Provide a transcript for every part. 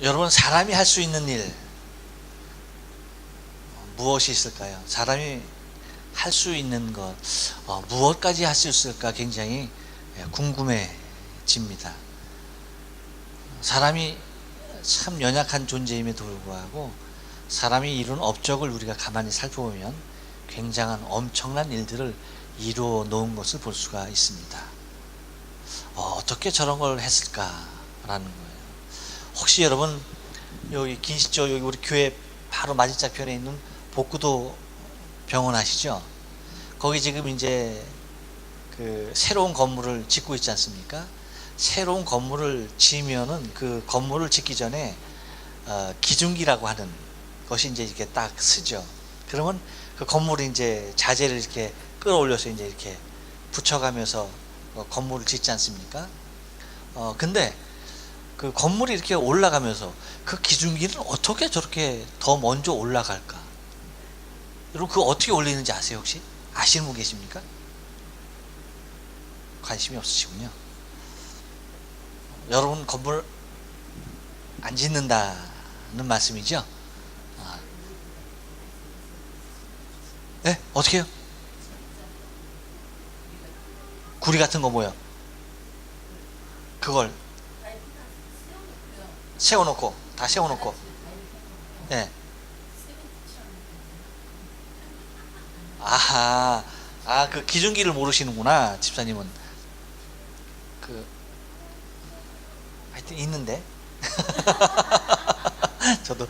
여러분, 사람이 할 수 있는 일 무엇이 있을까요? 사람이 할 수 있는 것 무엇까지 할 수 있을까 굉장히 궁금해집니다. 사람이 참 연약한 존재임에도 불구하고 사람이 이룬 업적을 우리가 가만히 살펴보면 굉장한 엄청난 일들을 이루어 놓은 것을 볼 수가 있습니다. 어떻게 저런 걸 했을까라는 거예요. 혹시 여러분 여기 긴시죠? 여기 우리 교회 바로 맞은편에 있는 복구도 병원 아시죠? 거기 지금 이제 그 새로운 건물을 짓고 있지 않습니까? 새로운 건물을 지으면은 그 건물을 짓기 전에 기중기라고 하는 것이 이제 이렇게 딱 쓰죠. 그러면 그 건물이 이제 자재를 이렇게 끌어올려서 이제 이렇게 붙여가면서 건물을 짓지 않습니까? 근데 그 건물이 이렇게 올라가면서 그 기중기는 어떻게 저렇게 더 먼저 올라갈까? 여러분 그거 어떻게 올리는지 아세요 혹시? 아시는 분 계십니까? 관심이 없으시군요. 여러분 건물 안 짓는다는 말씀이죠? 네? 어떻게 해요? 구리 같은 거 뭐요? 그걸 세워놓고 다 세워놓고 네. 그 기중기를 모르시는구나 집사님은. 그 하여튼 있는데 저도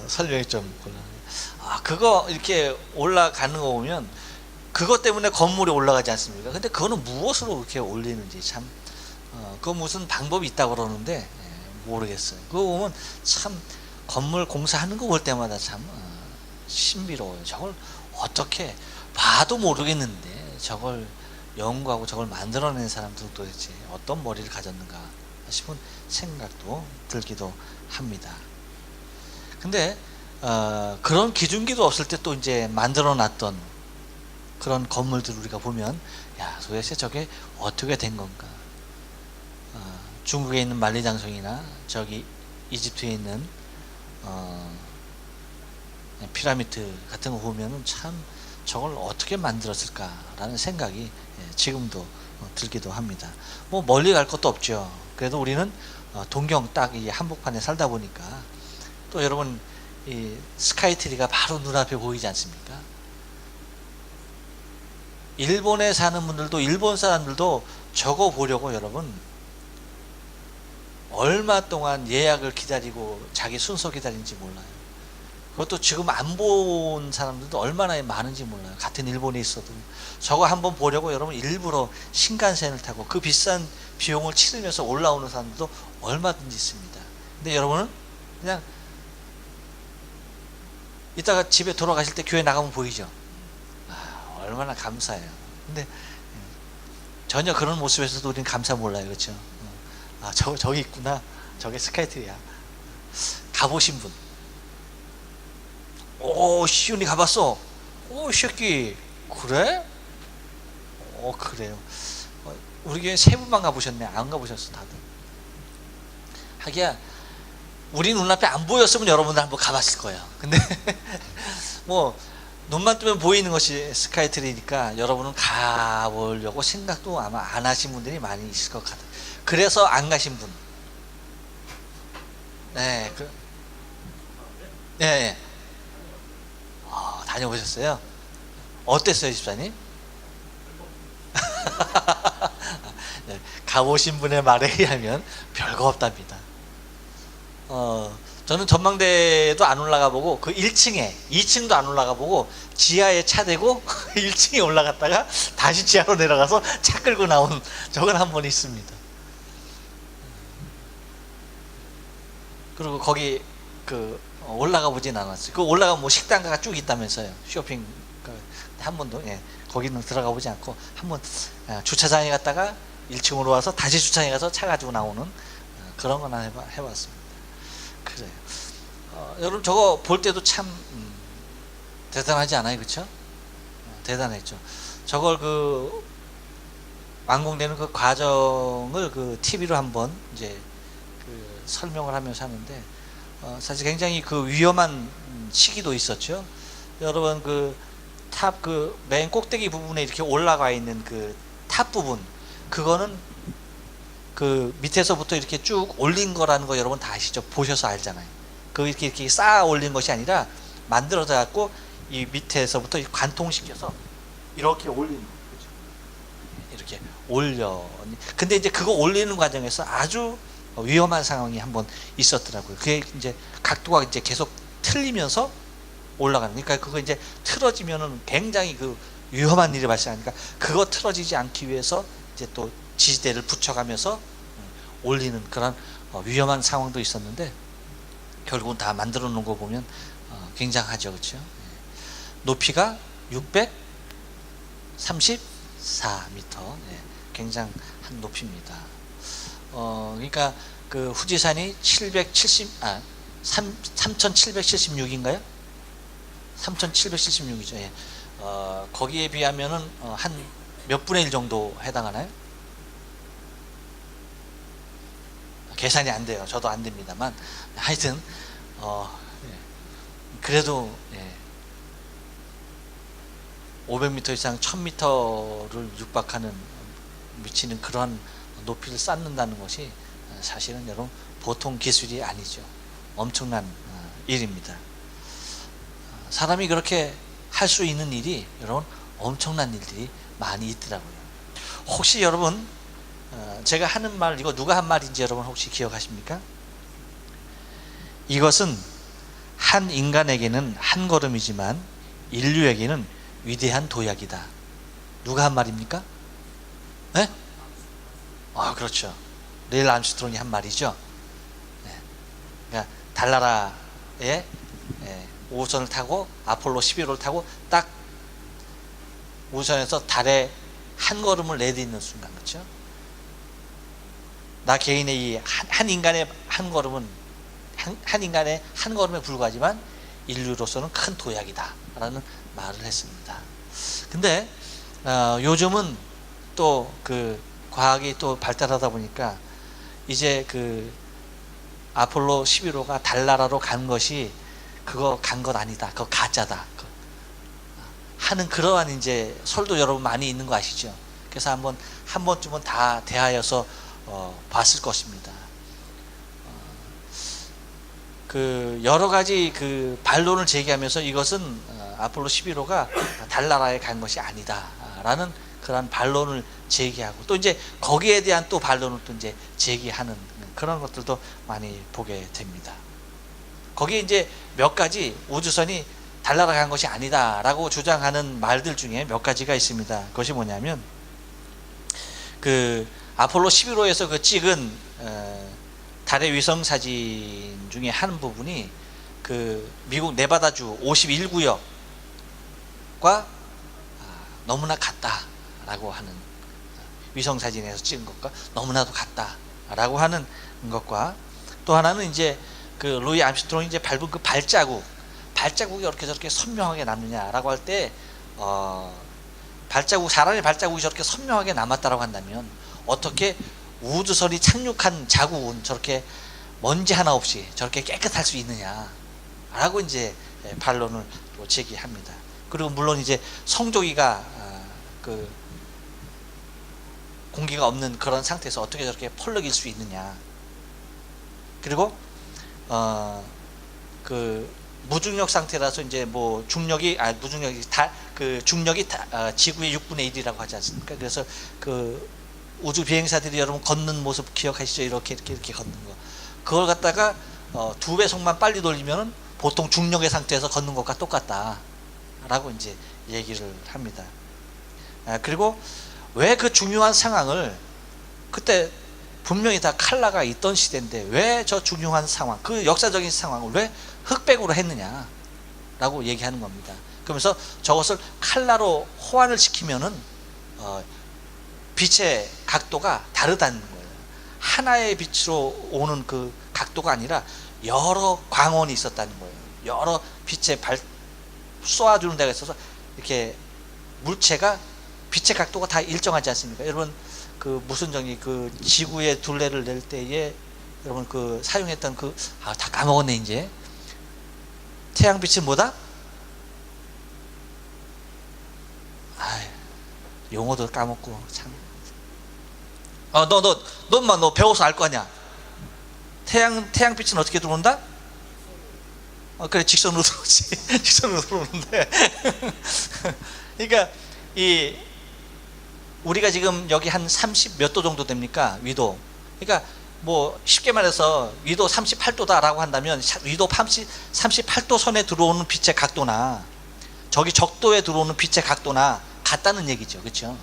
설명이 좀 곤란해요. 그거 이렇게 올라가는 거 보면 그것 때문에 건물이 올라가지 않습니까? 근데 그거는 무엇으로 이렇게 올리는지 참 그거 무슨 방법이 있다고 그러는데 모르겠어요. 그거 보면 참 건물 공사하는 거 볼 때마다 참 신비로워요. 저걸 어떻게 봐도 모르겠는데 저걸 연구하고 저걸 만들어낸 사람들은 도대체 어떤 머리를 가졌는가 싶은 생각도 들기도 합니다. 근데 그런 기중기도 없을 때 또 이제 만들어 놨던 그런 건물들 우리가 보면 야 도대체 저게 어떻게 된 건가. 중국에 있는 만리장성이나 저기 이집트에 있는 피라미드 같은 거 보면은 참 저걸 어떻게 만들었을까라는 생각이 지금도 들기도 합니다. 뭐 멀리 갈 것도 없죠. 그래도 우리는 동경 딱 이 한복판에 살다 보니까 또 여러분 이 스카이트리가 바로 눈앞에 보이지 않습니까? 일본에 사는 분들도 일본 사람들도 저거 보려고 여러분 얼마 동안 예약을 기다리고 자기 순서 기다리는지 몰라요. 그것도 지금 안 본 사람들도 얼마나 많은지 몰라요. 같은 일본에 있어도 저거 한번 보려고 여러분 일부러 신간센을 타고 그 비싼 비용을 치르면서 올라오는 사람들도 얼마든지 있습니다. 근데 여러분은 그냥 이따가 집에 돌아가실 때 교회 나가면 보이죠. 얼마나 감사해요. 근데 전혀 그런 모습에서도 우리는 감사 몰라요. 그렇죠? 저기 있구나. 저게 스카이트리야. 가보신 분. 시온이 가봤어. 새끼. 그래? 그래요. 우리 교회 세 분만 가보셨네. 안 가보셨어, 다들. 하기야, 우리 눈앞에 안 보였으면 여러분들 한번 가봤을 거예요. 근데, 뭐, 눈만 뜨면 보이는 것이 스카이트리니까 여러분은 가보려고 생각도 아마 안 하신 분들이 많이 있을 것 같아요. 그래서 안 가신 분. 네, 네. 다녀보셨어요? 어땠어요, 집사님? 네, 가보신 분의 말에 의하면 별거 없답니다. 저는 전망대도 안 올라가 보고 그 1층에 2층도 안 올라가 보고 지하에 차 대고 1층에 올라갔다가 다시 지하로 내려가서 차 끌고 나온 적은 한 번 있습니다. 그리고 거기 올라가 보진 않았어요. 그 올라가면 뭐 식당가가 쭉 있다면서요. 쇼핑 한 번도 거기는 들어가 보지 않고 한번 주차장에 갔다가 1층으로 와서 다시 주차장에 가서 차 가지고 나오는 그런 거나 해봤습니다. 그래요. 여러분 저거 볼 때도 참 대단하지 않아요, 그렇죠? 대단했죠. 저걸 완공되는 그 과정을 그 TV로 한번 이제 설명을 하면서 하는데 사실 굉장히 그 위험한 시기도 있었죠. 여러분 그 탑 그 맨 꼭대기 부분에 이렇게 올라가 있는 그 탑 부분, 그거는 그 밑에서부터 이렇게 쭉 올린 거라는 거 여러분 다 아시죠? 보셔서 알잖아요. 그 이렇게 쌓아 올린 것이 아니라 만들어져 갖고 이 밑에서부터 관통시켜서 이렇게 올리는 거죠. 이렇게 올려. 근데 이제 그거 올리는 과정에서 아주 위험한 상황이 한번 있었더라고요. 그게 이제 각도가 이제 계속 틀리면서 올라가는. 그러니까 그거 이제 틀어지면은 굉장히 그 위험한 일이 발생하니까 그거 틀어지지 않기 위해서 이제 또 지지대를 붙여가면서 올리는 그런 위험한 상황도 있었는데 결국은 다 만들어 놓은 거 보면 굉장하죠, 그렇죠? 높이가 634m, 굉장한 높이입니다. 그러니까 그 후지산이 3776인가요? 3776이죠. 예. 거기에 비하면은 한 몇 분의 1 정도 해당하나요? 계산이 안 돼요. 저도 안 됩니다만 하여튼 그래도 500m 이상 1000m를 육박하는 미치는 그러한 높이를 쌓는다는 것이 사실은 여러분 보통 기술이 아니죠. 엄청난 일입니다. 사람이 그렇게 할 수 있는 일이 여러분 엄청난 일들이 많이 있더라고요. 혹시 여러분 제가 하는 말, 이거 누가 한 말인지 여러분 혹시 기억하십니까? 이것은 한 인간에게는 한 걸음이지만 인류에게는 위대한 도약이다. 누가 한 말입니까? 네? 그렇죠. 닐 암스트롱이 한 말이죠. 네. 그러니까 달나라에 우주선을 타고 아폴로 11호를 타고 딱 우주선에서 달에 한 걸음을 내딛는 순간, 그렇죠? 나 개인의 이 한 인간의 한 걸음은 한 인간의 한 걸음에 불과하지만 인류로서는 큰 도약이다 라는 말을 했습니다. 근데 요즘은 또 그 과학이 또 발달하다 보니까 이제 그 아폴로 11호가 달나라로 간 것이 그거 간 것 아니다, 그거 가짜다 하는 그러한 이제 설도 여러분 많이 있는 거 아시죠? 그래서 한 번쯤은 다 대하여서 봤을 것입니다. 그 여러 가지 그 반론을 제기하면서 이것은 아폴로 11호가 달나라에 간 것이 아니다라는 그런 반론을 제기하고 또 이제 거기에 대한 또 반론을 또 이제 제기하는 그런 것들도 많이 보게 됩니다. 거기에 이제 몇 가지 우주선이 달나라 간 것이 아니다라고 주장하는 말들 중에 몇 가지가 있습니다. 그것이 뭐냐면 그 아폴로 11호에서 그 찍은 달의 위성 사진 중에 한 부분이 그 미국 네바다주 51구역과 너무나 같다라고 하는, 위성 사진에서 찍은 것과 너무나도 같다라고 하는 것과 또 하나는 이제 그 루이 암스트롱이 이제 밟은 그 발자국이 이렇게 저렇게 선명하게 남느냐라고 할 때 사람의 발자국이 저렇게 선명하게 남았다라고 한다면 어떻게 우주선이 착륙한 자국은 저렇게 먼지 하나 없이 저렇게 깨끗할 수 있느냐라고 이제 반론을 또 제기합니다. 그리고 물론 이제 성조기가 그 공기가 없는 그런 상태에서 어떻게 저렇게 펄럭일 수 있느냐. 그리고 그 무중력 상태라서 이제 뭐 중력이 지구의 6분의 1이라고 하지 않습니까? 그래서 그 우주 비행사들이 여러분 걷는 모습 기억하시죠? 이렇게 걷는 거. 그걸 갖다가 2배속만 빨리 돌리면 보통 중력의 상태에서 걷는 것과 똑같다라고 이제 얘기를 합니다. 그리고 왜 그 중요한 상황을, 그때 분명히 다 칼라가 있던 시대인데 왜 저 중요한 상황, 그 역사적인 상황을 왜 흑백으로 했느냐라고 얘기하는 겁니다. 그러면서 저것을 칼라로 호환을 시키면은 빛의 각도가 다르다는 거예요. 하나의 빛으로 오는 그 각도가 아니라 여러 광원이 있었다는 거예요. 여러 빛의 쏘아주는 데가 있어서 이렇게 물체가 빛의 각도가 다 일정하지 않습니까? 여러분 그 무슨 정이 그 지구의 둘레를 낼 때에 여러분 그 사용했던 다 까먹었네 이제. 태양빛은 뭐다? 용어도 까먹고 참. 너 배워서 알 거 아니야. 태양빛은 어떻게 들어온다? 그래, 직선으로 들어오지. 직선으로 들어오는데. 그러니까 우리가 지금 여기 한 30 몇 도 정도 됩니까? 위도. 그러니까 뭐 쉽게 말해서 위도 38도다라고 한다면 위도 38도 선에 들어오는 빛의 각도나 저기 적도에 들어오는 빛의 각도나 같다는 얘기죠. 그렇죠?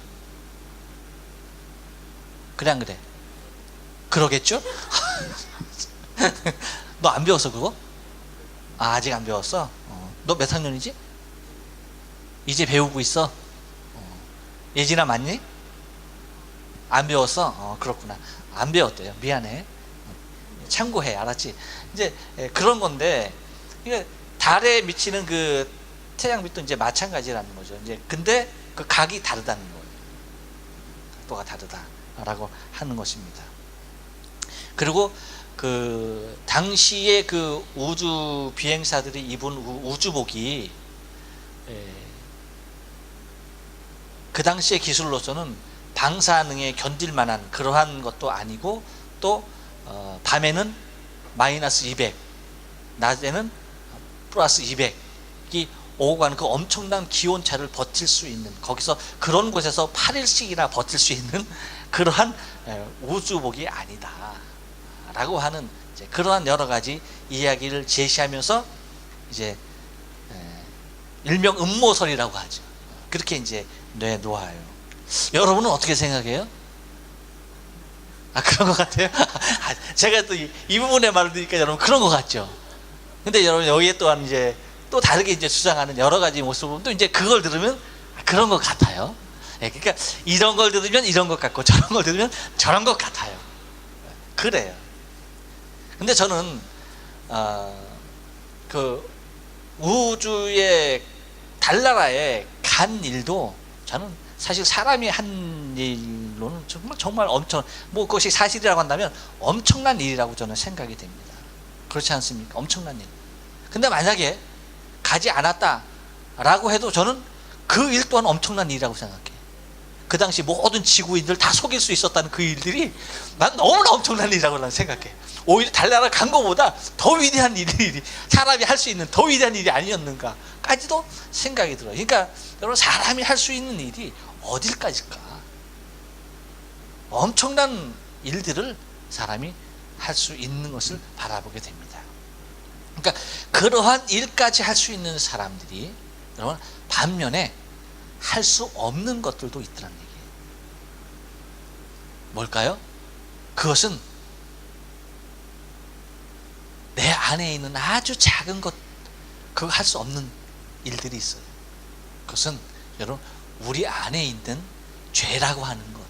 그래 안 그래? 그러겠죠? 너 안 배웠어 그거? 아직 안 배웠어? 너 몇 학년이지? 이제 배우고 있어? 예진아 맞니? 안 배웠어? 그렇구나. 안 배웠대요. 미안해. 참고해. 알았지? 이제 그런 건데, 그러니까 달에 미치는 그 태양빛도 이제 마찬가지라는 거죠. 이제 근데 그 각이 다르다는 거예요. 각도가 다르다라고 하는 것입니다. 그리고 그 당시에 그 우주 비행사들이 입은 우주복이 그 당시의 기술로서는 방사능에 견딜 만한 그러한 것도 아니고, 또 밤에는 마이너스 200, 낮에는 플러스 200이 오고 가는 그 엄청난 기온차를 버틸 수 있는, 거기서 그런 곳에서 8일씩이나 버틸 수 있는 그러한 우주복이 아니다 라고 하는 이제 그러한 여러 가지 이야기를 제시하면서 이제 일명 음모설이라고 하죠. 그렇게 이제 내놓아요. 여러분은 어떻게 생각해요? 그런 것 같아요? 제가 또 이 부분의 말을 들으니까 여러분 그런 것 같죠? 근데 여러분 여기에 또한 이제 또 다르게 이제 주장하는 여러 가지 모습은 또 이제 그걸 들으면 그런 것 같아요. 그러니까 이런 걸 들으면 이런 것 같고 저런 걸 들으면 저런 것 같아요. 그래요. 근데 저는 그 우주의 달나라에 간 일도 저는 사실 사람이 한 일로는 정말 엄청, 뭐 그것이 사실이라고 한다면 엄청난 일이라고 저는 생각이 됩니다. 그렇지 않습니까? 엄청난 일. 근데 만약에 가지 않았다라고 해도 저는 그 일 또한 엄청난 일이라고 생각해. 그 당시 모든 지구인들 다 속일 수 있었다는 그 일들이 난 너무나 엄청난 일이라고 난 생각해. 오히려 달나라 간 거보다 더 위대한 일이, 사람이 할 수 있는 더 위대한 일이 아니었는가까지도 생각이 들어요. 그러니까 여러분, 사람이 할 수 있는 일이 어딜까지일까? 엄청난 일들을 사람이 할 수 있는 것을 바라보게 됩니다. 그러니까 그러한 일까지 할 수 있는 사람들이 여러분 반면에 할 수 없는 것들도 있더라는 얘기예요. 뭘까요? 그것은 내 안에 있는 아주 작은 것, 그거 할 수 없는 일들이 있어요. 그것은 여러분 우리 안에 있는 죄라고 하는 것.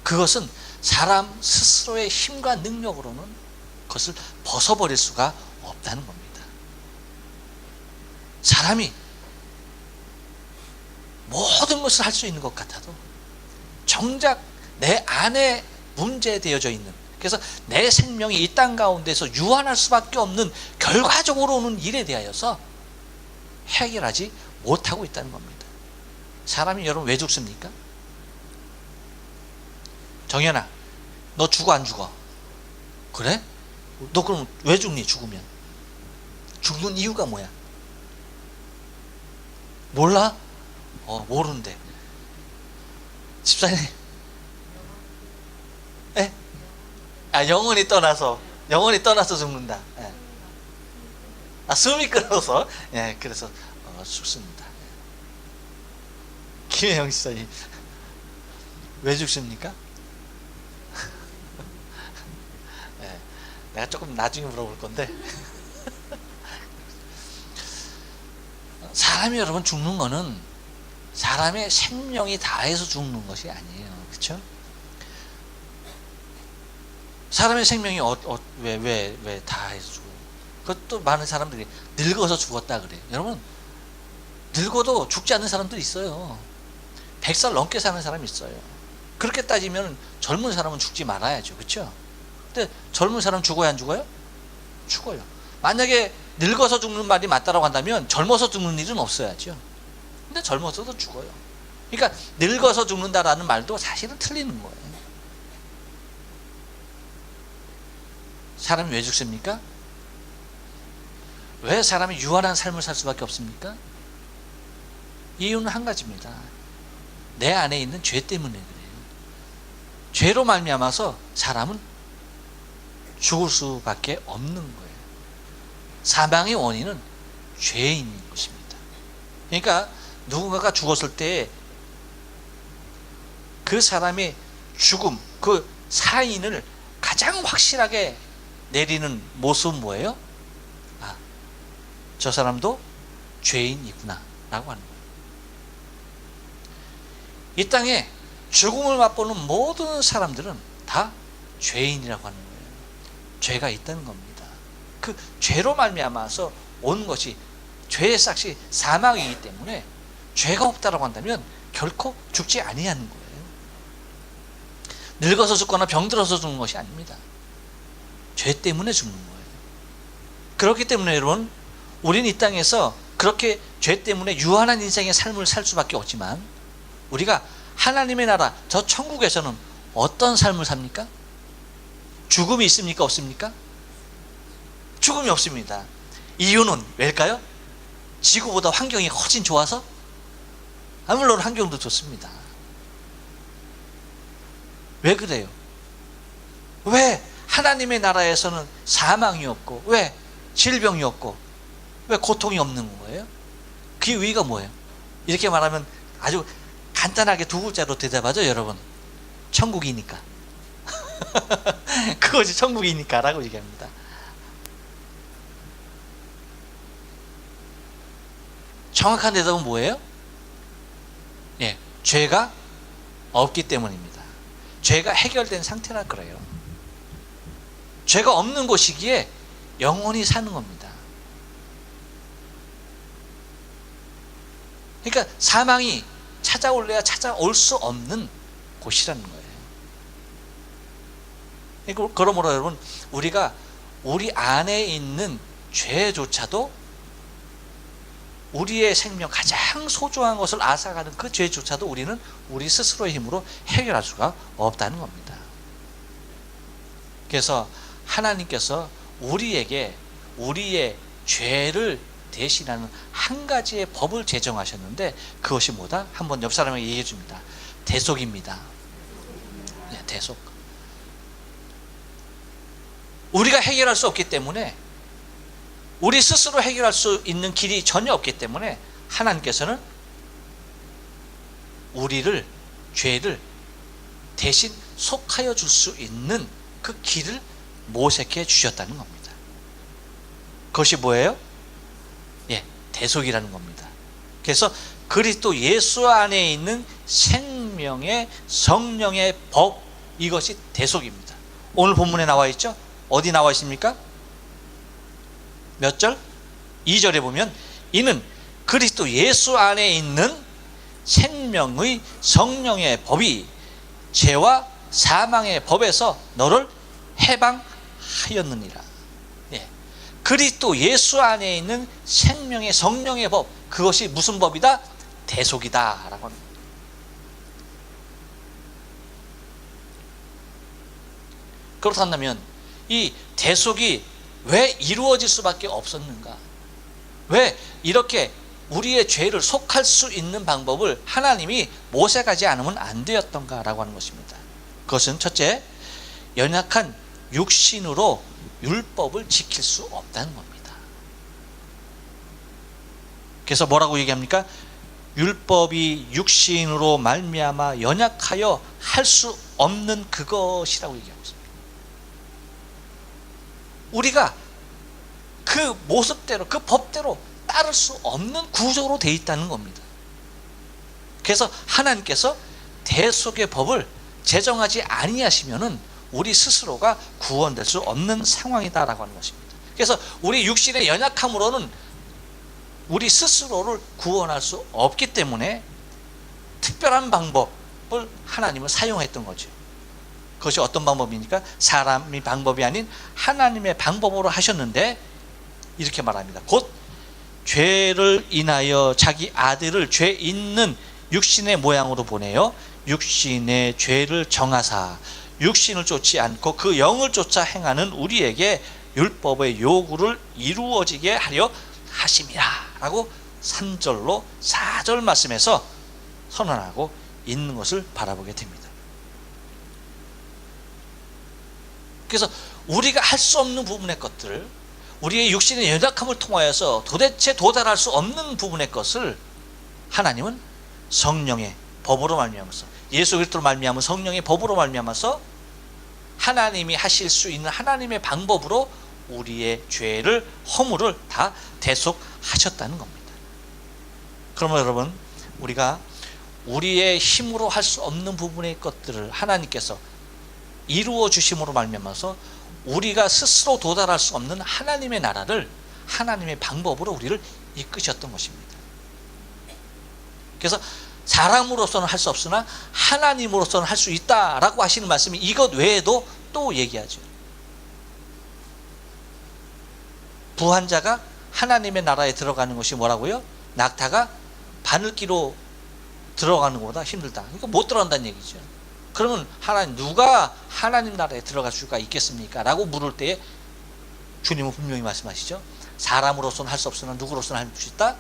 그것은 사람 스스로의 힘과 능력으로는 그것을 벗어버릴 수가 없다는 겁니다. 사람이 모든 것을 할 수 있는 것 같아도 정작 내 안에 문제되어져 있는, 그래서 내 생명이 이 땅 가운데서 유한할 수밖에 없는 결과적으로 오는 일에 대하여서 해결하지 못하고 있다는 겁니다. 사람이 여러분 왜 죽습니까? 정연아, 너 죽어 안 죽어? 그래? 너 그럼 왜 죽니? 죽으면 죽는 이유가 뭐야? 몰라? 모르는데. 집사님, 에? 영혼이 떠나서 죽는다. 예. 숨이 끊어서, 예, 그래서 죽습니다. 김혜영 집사님, 왜 죽습니까? 예, 내가 조금 나중에 물어볼 건데. 사람이 여러분 죽는 거는 사람의 생명이 다해서 죽는 것이 아니에요. 그렇죠? 사람의 생명이 왜 다해서 죽어? 그것도 많은 사람들이 늙어서 죽었다 그래요. 여러분, 늙어도 죽지 않는 사람들이 있어요. 100살 넘게 사는 사람이 있어요. 그렇게 따지면 젊은 사람은 죽지 말아야죠. 그렇죠? 근데 젊은 사람 죽어야 안 죽어요? 죽어요. 만약에 늙어서 죽는 말이 맞다라고 한다면 젊어서 죽는 일은 없어야죠. 근데 젊어서도 죽어요. 그러니까 늙어서 죽는다라는 말도 사실은 틀리는 거예요. 사람이 왜 죽습니까? 왜 사람이 유한한 삶을 살 수밖에 없습니까? 이유는 한 가지입니다. 내 안에 있는 죄 때문에 그래요. 죄로 말미암아서 사람은 죽을 수밖에 없는 거예요. 사망의 원인은 죄인 것입니다. 그러니까 누군가가 죽었을 때 그 사람의 죽음, 그 사인을 가장 확실하게 내리는 모습은 뭐예요? 아, 저 사람도 죄인이구나 라고 하는 거예요. 이 땅에 죽음을 맛보는 모든 사람들은 다 죄인이라고 하는 거예요. 죄가 있다는 겁니다. 그 죄로 말미암아서 온 것이 죄의 싹이 사망이기 때문에 죄가 없다라고 한다면 결코 죽지 아니하는 거예요. 늙어서 죽거나 병들어서 죽는 것이 아닙니다. 죄 때문에 죽는 거예요. 그렇기 때문에 여러분, 우리는 이 땅에서 그렇게 죄 때문에 유한한 인생의 삶을 살 수밖에 없지만, 우리가 하나님의 나라, 저 천국에서는 어떤 삶을 삽니까? 죽음이 있습니까? 없습니까? 죽음이 없습니다. 이유는 왜일까요? 지구보다 환경이 훨씬 좋아서? 물론 환경도 좋습니다. 왜 그래요? 왜 하나님의 나라에서는 사망이 없고, 왜 질병이 없고, 왜 고통이 없는 거예요? 그 이유가 뭐예요? 이렇게 말하면 아주 간단하게 두 글자로 대답하죠, 여러분. 천국이니까. 그것이 천국이니까 라고 얘기합니다. 정확한 대답은 뭐예요? 예, 죄가 없기 때문입니다. 죄가 해결된 상태라 그래요. 죄가 없는 곳이기에 영원히 사는 겁니다. 그러니까 사망이 찾아올래야 찾아올 수 없는 곳이라는 거예요. 그러므로 여러분, 우리가 우리 안에 있는 죄조차도, 우리의 생명 가장 소중한 것을 앗아가는 그 죄조차도 우리는 우리 스스로의 힘으로 해결할 수가 없다는 겁니다. 그래서 하나님께서 우리에게 우리의 죄를 대신하는 한 가지의 법을 제정하셨는데, 그것이 뭐다? 한번 옆 사람에게 얘기해 줍니다. 대속입니다. 네, 대속. 우리가 해결할 수 없기 때문에, 우리 스스로 해결할 수 있는 길이 전혀 없기 때문에 하나님께서는 우리를, 죄를 대신 속하여 줄 수 있는 그 길을 모색해 주셨다는 겁니다. 그것이 뭐예요? 예, 대속이라는 겁니다. 그래서 그리스도 예수 안에 있는 생명의 성령의 법, 이것이 대속입니다. 오늘 본문에 나와 있죠? 어디 나와 있습니까? 몇 절? 2절에 보면, 이는 그리스도 예수 안에 있는 생명의 성령의 법이 죄와 사망의 법에서 너를 해방하였느니라. 예. 그리스도 예수 안에 있는 생명의 성령의 법, 그것이 무슨 법이다? 대속이다 라고 합니다. 그렇다면 이 대속이 왜 이루어질 수밖에 없었는가? 왜 이렇게 우리의 죄를 속할 수 있는 방법을 하나님이 모색하지 않으면 안 되었던가 라고 하는 것입니다. 그것은 첫째, 연약한 육신으로 율법을 지킬 수 없다는 겁니다. 그래서 뭐라고 얘기합니까? 율법이 육신으로 말미암아 연약하여 할 수 없는 그것이라고 얘기하고 있습니다. 우리가 그 모습대로, 그 법대로 따를 수 없는 구조로 되어 있다는 겁니다. 그래서 하나님께서 대속의 법을 제정하지 아니하시면은 우리 스스로가 구원될 수 없는 상황이다라고 하는 것입니다. 그래서 우리 육신의 연약함으로는 우리 스스로를 구원할 수 없기 때문에 특별한 방법을 하나님은 사용했던 거죠. 그것이 어떤 방법입니까? 사람의 방법이 아닌 하나님의 방법으로 하셨는데 이렇게 말합니다. 곧 죄를 인하여 자기 아들을 죄 있는 육신의 모양으로 보내요 육신의 죄를 정하사 육신을 쫓지 않고 그 영을 쫓아 행하는 우리에게 율법의 요구를 이루어지게 하려 하심이라 라고 3절로 4절 말씀에서 선언하고 있는 것을 바라보게 됩니다. 그래서 우리가 할 수 없는 부분의 것들, 우리의 육신의 연약함을 통하여서 도대체 도달할 수 없는 부분의 것을 하나님은 성령의 법으로 말미암아서, 예수 그리스도로 말미암은 성령의 법으로 말미암아서 하나님이 하실 수 있는 하나님의 방법으로 우리의 죄를, 허물을 다 대속하셨다는 겁니다. 그러면 여러분, 우리가 우리의 힘으로 할 수 없는 부분의 것들을 하나님께서 이루어 주심으로 말미암아서 우리가 스스로 도달할 수 없는 하나님의 나라를 하나님의 방법으로 우리를 이끄셨던 것입니다. 그래서 사람으로서는 할 수 없으나 하나님으로서는 할 수 있다라고 하시는 말씀이 이것 외에도 또 얘기하죠. 부한 자가 하나님의 나라에 들어가는 것이 뭐라고요? 낙타가 바늘기로 들어가는 것보다 힘들다. 그러니까 못 들어간다는 얘기죠. 그러면 하나님, 누가 하나님 나라에 들어갈 수가 있겠습니까? 라고 물을 때에 주님은 분명히 말씀하시죠. 사람으로서는 할 수 없으나 누구로서는 할 수 있다?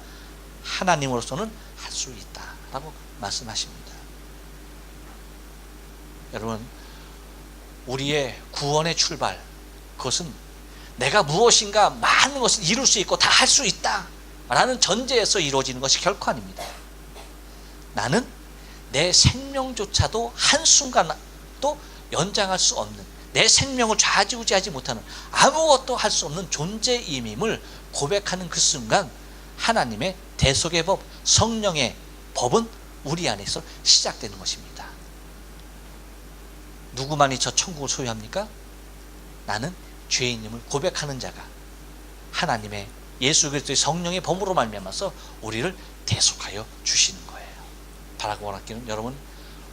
하나님으로서는 할 수 있다 라고 말씀하십니다. 여러분, 우리의 구원의 출발, 그것은 내가 무엇인가 많은 것을 이룰 수 있고 다 할 수 있다 라는 전제에서 이루어지는 것이 결코 아닙니다. 나는 내 생명조차도 한순간도 연장할 수 없는, 내 생명을 좌지우지하지 못하는, 아무것도 할 수 없는 존재임임을 고백하는 그 순간 하나님의 대속의 법, 성령의 법은 우리 안에서 시작되는 것입니다. 누구만이 저 천국을 소유합니까? 나는 죄인임을 고백하는 자가 하나님의 예수 그리스도의 성령의 법으로 말미암아서 우리를 대속하여 주시는 거예요. 바라고 원하기는, 여러분,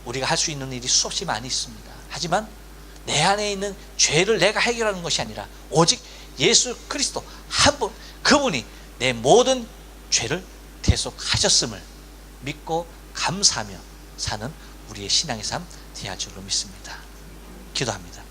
우리가 할 수 있는 일이 수없이 많이 있습니다. 하지만 내 안에 있는 죄를 내가 해결하는 것이 아니라 오직 예수 그리스도 한 분, 그분이 내 모든 죄를 대속하셨음을 믿고 감사하며 사는 우리의 신앙의 삶 되어야 할 줄로 믿습니다. 기도합니다.